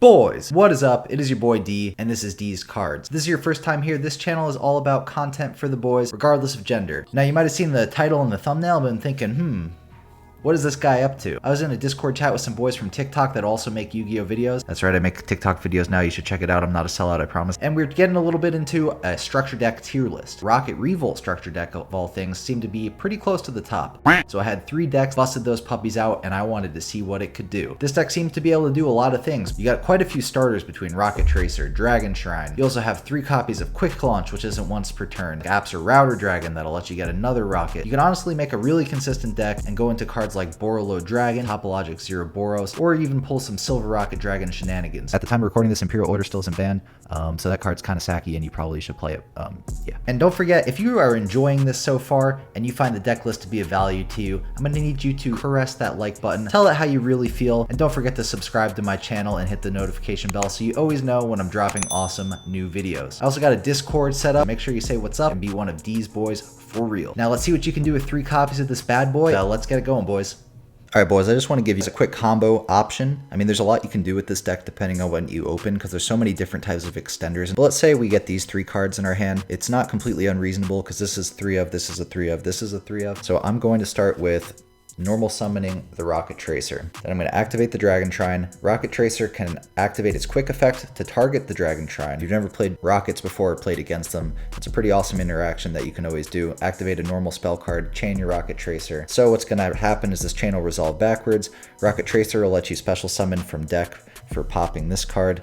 Boys, what is up? It is your boy D, and this is DeezCards. If this is your first time here, this channel is all about content for the boys, regardless of gender. Now, you might have seen the title and the thumbnail and been thinking, what is this guy up to? I was in a Discord chat with some boys from TikTok that also make Yu-Gi-Oh videos. That's right, I make TikTok videos now. You should check it out. I'm not a sellout, I promise. And we're getting a little bit into a structure deck tier list. Rokket Revolt Structure Deck, of all things, seemed to be pretty close to the top. So I had 3 decks, busted those puppies out, and I wanted to see what it could do. This deck seems to be able to do a lot of things. You got quite a few starters between Rokket Tracer, Dragon Shrine. You also have 3 copies of Quick Launch, which isn't once per turn. Apps or Router Dragon that'll let you get another rocket. You can honestly make a really consistent deck and go into cards like BORRELOAD Dragon, Topologic Zero Boros, or even pull some Silver Rokket Dragon shenanigans. At the time of recording this, Imperial Order still isn't banned, so that card's kind of sacky and you probably should play it, yeah. And don't forget, if you are enjoying this so far and you find the deck list to be of value to you, I'm going to need you to caress that like button, tell it how you really feel, and don't forget to subscribe to my channel and hit the notification bell so you always know when I'm dropping awesome new videos. I also got a Discord set up. Make sure you say what's up and be one of these boys for real. Now let's see what you can do with 3 copies of this bad boy. Let's get it going, boys. Alright boys, I just want to give you a quick combo option. I mean, there's a lot you can do with this deck depending on what you open, because there's so many different types of extenders. But let's say we get these 3 cards in our hand. It's not completely unreasonable, because this is 3 of, this is a 3 of, this is a 3 of. So I'm going to start with normal summoning the Rokket Tracer. Then I'm going to activate the Dragon Shrine. Rokket Tracer can activate its quick effect to target the Dragon Shrine. If you've never played Rockets before or played against them, it's a pretty awesome interaction that you can always do. Activate a normal spell card, chain your Rokket Tracer. So what's going to happen is this chain will resolve backwards. Rokket Tracer will let you special summon from deck for popping this card.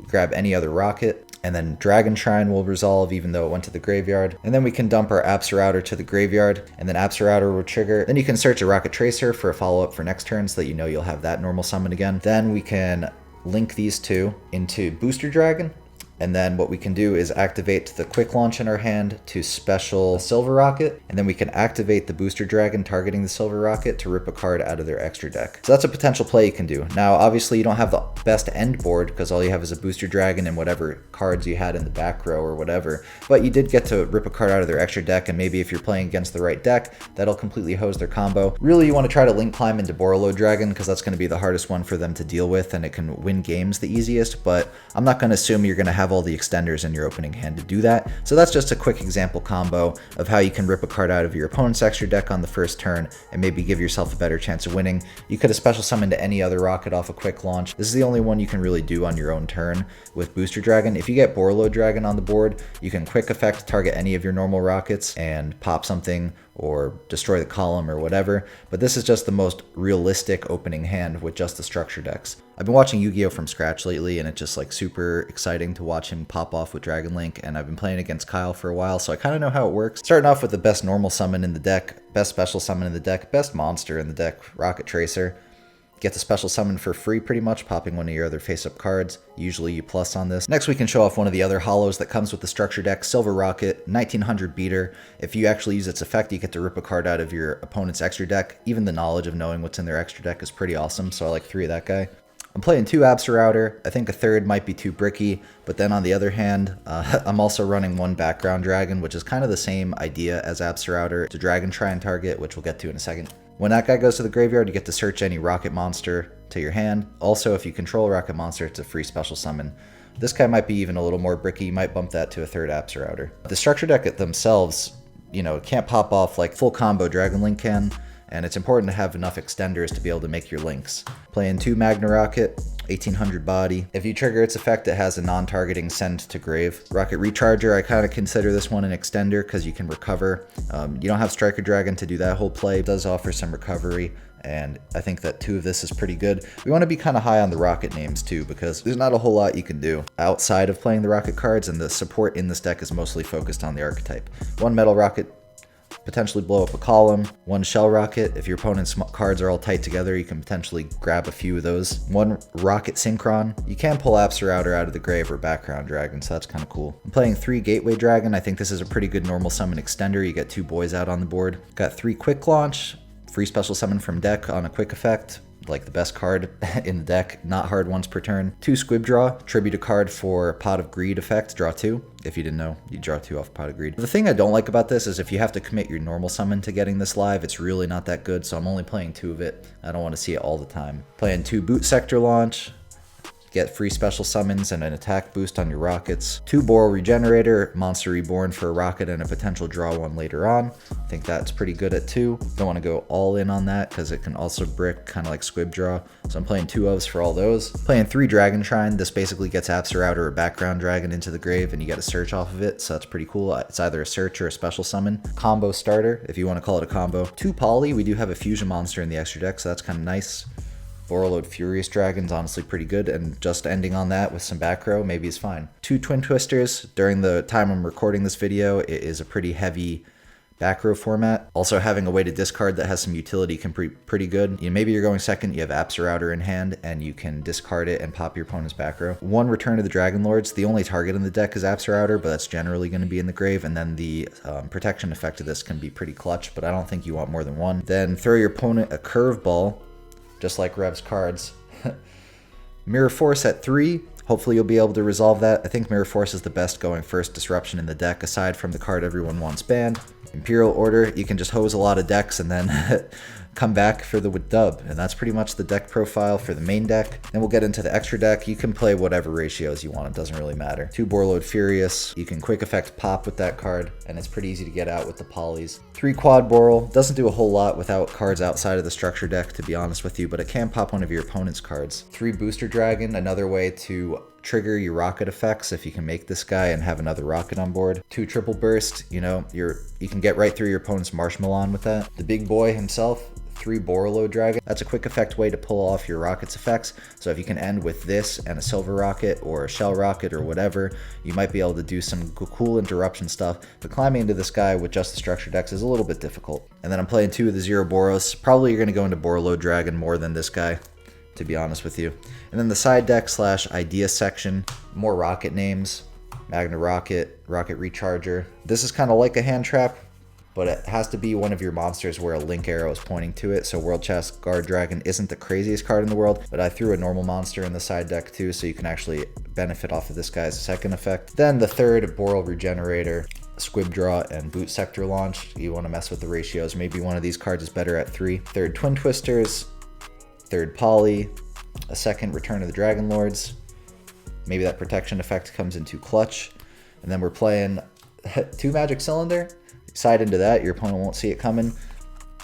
Grab any other rocket. And then Dragon Shrine will resolve even though it went to the graveyard. And then we can dump our Apps Router to the graveyard, and then Apps Router will trigger. Then you can search a Rokket Tracer for a follow-up for next turn so that you know you'll have that normal summon again. Then we can link these 2 into Booster Dragon. And then what we can do is activate the Quick Launch in our hand to special Silver Rokket, and then we can activate the Booster Dragon targeting the Silver Rokket to rip a card out of their extra deck. So that's a potential play you can do. Now, obviously you don't have the best end board because all you have is a Booster Dragon and whatever cards you had in the back row or whatever, but you did get to rip a card out of their extra deck, and maybe if you're playing against the right deck, that'll completely hose their combo. Really, you want to try to link climb into BORRELOAD Dragon because that's going to be the hardest one for them to deal with, and it can win games the easiest, but I'm not going to assume you're going to have all the extenders in your opening hand to do that. So that's just a quick example combo of how you can rip a card out of your opponent's extra deck on the first turn and maybe give yourself a better chance of winning. You could have special summoned any other rocket off a quick launch. This is the only one you can really do on your own turn with Booster Dragon. If you get BORRELOAD Dragon on the board, you can quick effect target any of your normal rockets and pop something or destroy the column or whatever, but this is just the most realistic opening hand with just the structure decks. I've been watching Yu-Gi-Oh from scratch lately, and it's just like super exciting to watch him pop off with Dragon Link, and I've been playing against Kyle for a while, so I kind of know how it works. Starting off with the best normal summon in the deck, best special summon in the deck, best monster in the deck, Rokket Tracer. Get the special summon for free pretty much, popping one of your other face-up cards. Usually you plus on this. Next we can show off one of the other hollows that comes with the structure deck, Silver Rokket, 1900 beater. If you actually use its effect, you get to rip a card out of your opponent's extra deck. Even the knowledge of knowing what's in their extra deck is pretty awesome, so I like 3 of that guy. I'm playing 2 Apps Router. I think a third might be too bricky, but then on the other hand, I'm also running 1 Background Dragon, which is kind of the same idea as Apps Router. It's a Dragon Shrine target, which we'll get to in a second. When that guy goes to the graveyard, you get to search any rocket monster to your hand. Also, if you control a rocket monster, it's a free special summon. This guy might be even a little more bricky. You might bump that to a 3rd Apps Router. The structure deck themselves, you know, can't pop off like full combo Dragon Link can, and it's important to have enough extenders to be able to make your links. Playing 2 Magna Rokket, 1800 body. If you trigger its effect, it has a non-targeting send to grave. Rokket Recharger, I kind of consider this one an extender because you can recover. You don't have Striker Dragon to do that whole play. It does offer some recovery, and I think that 2 of this is pretty good. We want to be kind of high on the rocket names too, because there's not a whole lot you can do outside of playing the rocket cards, and the support in this deck is mostly focused on the archetype. 1 Metal Rokket, potentially blow up a column. 1 Shell Rokket, if your opponent's cards are all tight together, you can potentially grab a few of those. 1 Rokket Synchron. You can pull Apps Router out of the grave or Background Dragon, so that's kind of cool. I'm playing 3 Gateway Dragon. I think this is a pretty good normal summon extender. You get 2 boys out on the board. Got 3 Quick Launch, free special summon from deck on a quick effect. like the best card in the deck, not hard once per turn. 2 Squib Draw, tribute a card for Pot of Greed effect, draw 2. If you didn't know, you draw 2 off Pot of Greed. The thing I don't like about this is if you have to commit your normal summon to getting this live, it's really not that good, so I'm only playing 2 of it. I don't want to see it all the time. Playing 2 Boot Sector Launch, Get free special summons and an attack boost on your Rokkets. 2 Boral Regenerator, Monster Reborn for a Rokket and a potential draw one later on. I think that's pretty good at 2. Don't want to go all in on that because it can also brick, kind of like Squib Draw. So I'm playing 2 ofs for all those. Playing 3 Dragon Shrine. This basically gets Apsaraude or a background dragon into the grave and you get a search off of it. So that's pretty cool. It's either a search or a special summon. Combo starter, if you want to call it a combo. 2 Poly. We do have a fusion monster in the extra deck, so that's kind of nice. BORRELOAD Furious Dragon's honestly pretty good, and just ending on that with some back row maybe is fine. 2 Twin Twisters. During the time I'm recording this video, it is a pretty heavy back row format. Also, having a way to discard that has some utility can be pretty good. Maybe you're going second, you have Apsaraude in hand, and you can discard it and pop your opponent's back row. 1 Return of the Dragon Lords. The only target in the deck is Apsaraude, but that's generally going to be in the grave, and then the protection effect of this can be pretty clutch, but I don't think you want more than 1. Then throw your opponent a curveball, just like Rev's cards. Mirror Force at 3. Hopefully you'll be able to resolve that. I think Mirror Force is the best going first disruption in the deck, aside from the card everyone wants banned. Imperial Order, you can just hose a lot of decks and then come back for the dub. And that's pretty much the deck profile for the main deck. Then we'll get into the extra deck. You can play whatever ratios you want, it doesn't really matter. 2 BORRELOAD Furious, you can quick effect pop with that card, and it's pretty easy to get out with the polys. 3 Quad Boral, doesn't do a whole lot without cards outside of the structure deck, to be honest with you, but it can pop one of your opponent's cards. 3 Booster Dragon, another way to trigger your Rokket effects if you can make this guy and have another Rokket on board. 2 Triple Burst, you can get right through your opponent's Marshmallow with that. The big boy himself, 3 BORRELOAD Dragon. That's a quick effect way to pull off your Rokkets effects. So if you can end with this and a Silver Rokket or a Shell Rokket or whatever, you might be able to do some cool interruption stuff. But climbing into this guy with just the structure decks is a little bit difficult. And then I'm playing 2 of the Zero Boros. Probably you're going to go into BORRELOAD Dragon more than this guy, to be honest with you. And then the side deck / idea section, more Rokket names. Magna Rokket, Rokket Recharger. This is kind of like a hand trap, but it has to be one of your monsters where a link arrow is pointing to it. So World Chest Guard Dragon isn't the craziest card in the world, but I threw a normal monster in the side deck too, so you can actually benefit off of this guy's second effect. Then the 3rd Boral Regenerator, Squib Draw, and Boot Sector Launch. You want to mess with the ratios. Maybe one of these cards is better at 3. 3rd Twin Twisters, 3rd Poly, a 2nd Return of the Dragon Lords. Maybe that protection effect comes into clutch. And then we're playing 2 Magic Cylinder. Side into that, your opponent won't see it coming.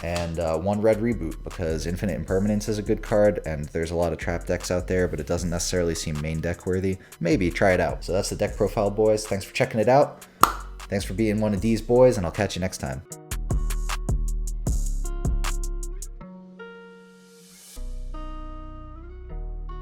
And 1 Red Reboot, because Infinite Impermanence is a good card, and there's a lot of trap decks out there, but it doesn't necessarily seem main deck worthy. Maybe, try it out. So that's the deck profile, boys. Thanks for checking it out. Thanks for being one of Deez boys, and I'll catch you next time.